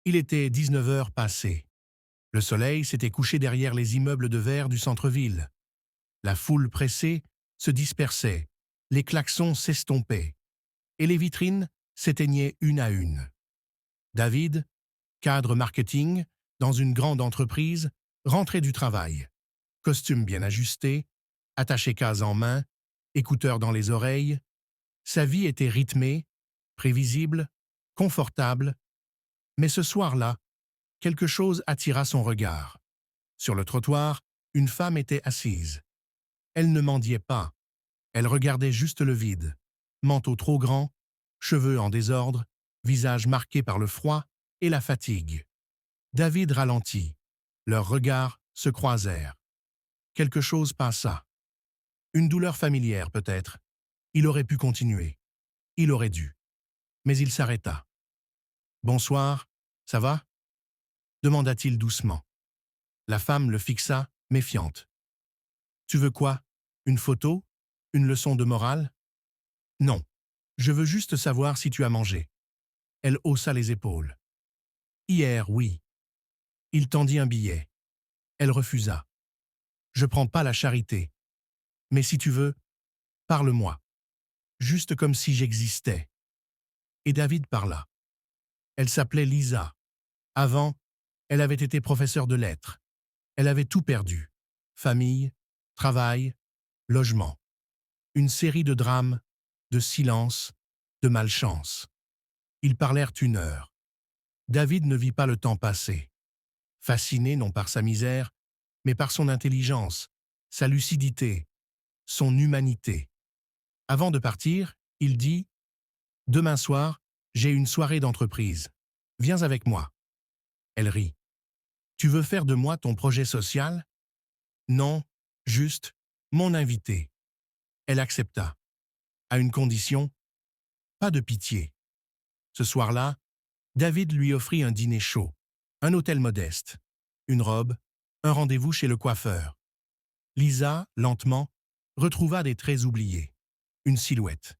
Il était 19 heures passées. Le soleil s'était couché derrière les immeubles de verre du centre-ville. La foule pressée se dispersait, les klaxons s'estompaient, et les vitrines s'éteignaient une à une. David, cadre marketing, dans une grande entreprise, rentrait du travail. Costume bien ajusté, attaché-case en main, écouteurs dans les oreilles. Sa vie était rythmée, prévisible, confortable, mais ce soir-là, quelque chose attira son regard. Sur le trottoir, une femme était assise. Elle ne mendiait pas, elle regardait juste le vide. Manteau trop grand, cheveux en désordre, visage marqué par le froid et la fatigue. David ralentit. Leurs regards se croisèrent. Quelque chose passa. Une douleur familière peut-être. Il aurait pu continuer. Il aurait dû. Mais il s'arrêta. « Bonsoir, ça va ?» demanda-t-il doucement. La femme le fixa, méfiante. « Tu veux quoi? Une photo? Une leçon de morale ?»« Non, je veux juste savoir si tu as mangé. » Elle haussa les épaules. « Hier, oui. » Il tendit un billet. Elle refusa. « Je prends pas la charité. Mais si tu veux, parle-moi. Juste comme si j'existais. » Et David parla. Elle s'appelait Lisa. Avant, elle avait été professeure de lettres. Elle avait tout perdu. Famille, travail, logement. Une série de drames, de silences, de malchance. Ils parlèrent 1 heure. David ne vit pas le temps passer. Fasciné non par sa misère, mais par son intelligence, sa lucidité, son humanité. Avant de partir, il dit « Demain soir, j'ai une soirée d'entreprise. Viens avec moi. » Elle rit. « Tu veux faire de moi ton projet social ?»« Non, juste mon invité. » Elle accepta. À une condition, pas de pitié. Ce soir-là, David lui offrit un dîner chaud, un hôtel modeste, une robe, un rendez-vous chez le coiffeur. Lisa, lentement, retrouva des traits oubliés, une silhouette,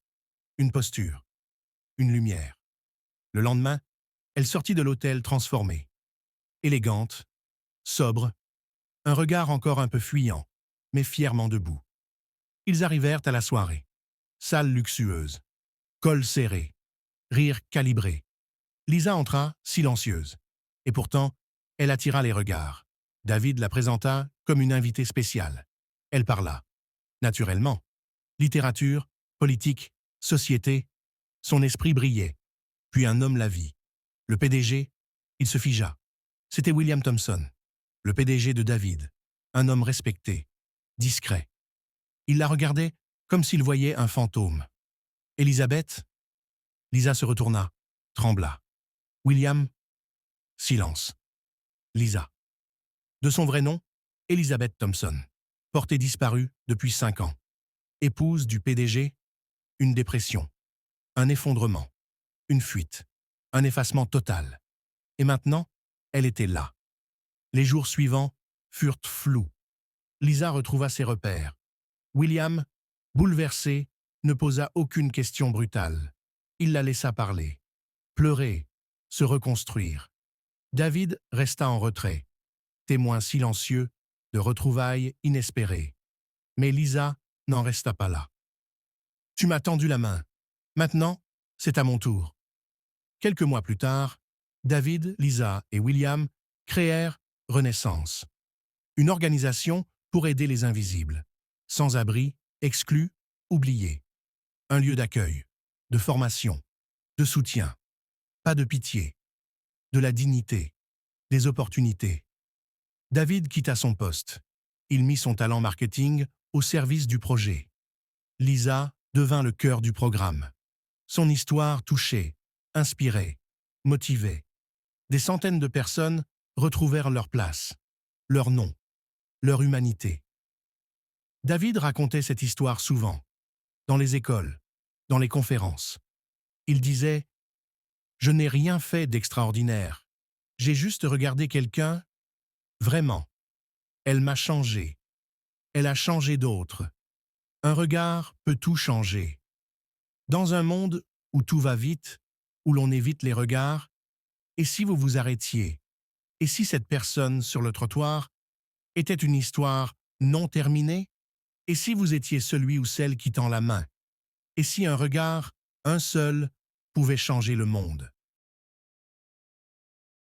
une posture, une lumière. Le lendemain, elle sortit de l'hôtel transformée, élégante, sobre, un regard encore un peu fuyant, mais fièrement debout. Ils arrivèrent à la soirée. Salle luxueuse, col serré, rire calibré. Lisa entra, silencieuse. Et pourtant, elle attira les regards. David la présenta comme une invitée spéciale. Elle parla. Naturellement. Littérature, politique, société. Son esprit brillait. Puis un homme la vit. Le PDG, il se figea. C'était William Thompson, le PDG de David. Un homme respecté, discret. Il la regardait comme s'il voyait un fantôme. « Elisabeth ?» Lisa se retourna, trembla. « William ?» Silence. Lisa. De son vrai nom, Elizabeth Thompson. Portée disparue depuis 5 ans. Épouse du PDG, une dépression, un effondrement, une fuite, un effacement total. Et maintenant, elle était là. Les jours suivants furent flous. Lisa retrouva ses repères. William, bouleversé, ne posa aucune question brutale. Il la laissa parler, pleurer, se reconstruire. David resta en retrait, témoin silencieux de retrouvailles inespérées. Mais Lisa n'en resta pas là. « Tu m'as tendu la main. Maintenant, c'est à mon tour. » Quelques mois plus tard, David, Lisa et William créèrent Renaissance, une organisation pour aider les invisibles, sans-abri, exclus, oubliés. Un lieu d'accueil, de formation, de soutien, pas de pitié, de la dignité, des opportunités. David quitta son poste. Il mit son talent marketing au service du projet. Lisa devint le cœur du programme. Son histoire touchait, inspirait, motivait. Des centaines de personnes retrouvèrent leur place, leur nom, leur humanité. David racontait cette histoire souvent, dans les écoles, dans les conférences. Il disait « Je n'ai rien fait d'extraordinaire. J'ai juste regardé quelqu'un, vraiment. Elle m'a changé. Elle a changé d'autres. Un regard peut tout changer. Dans un monde où tout va vite, où l'on évite les regards, Et si vous vous arrêtiez? Et si cette personne sur le trottoir était une histoire non terminée? Et si vous étiez celui ou celle qui tend la main? Et si un regard, un seul, pouvait changer le monde?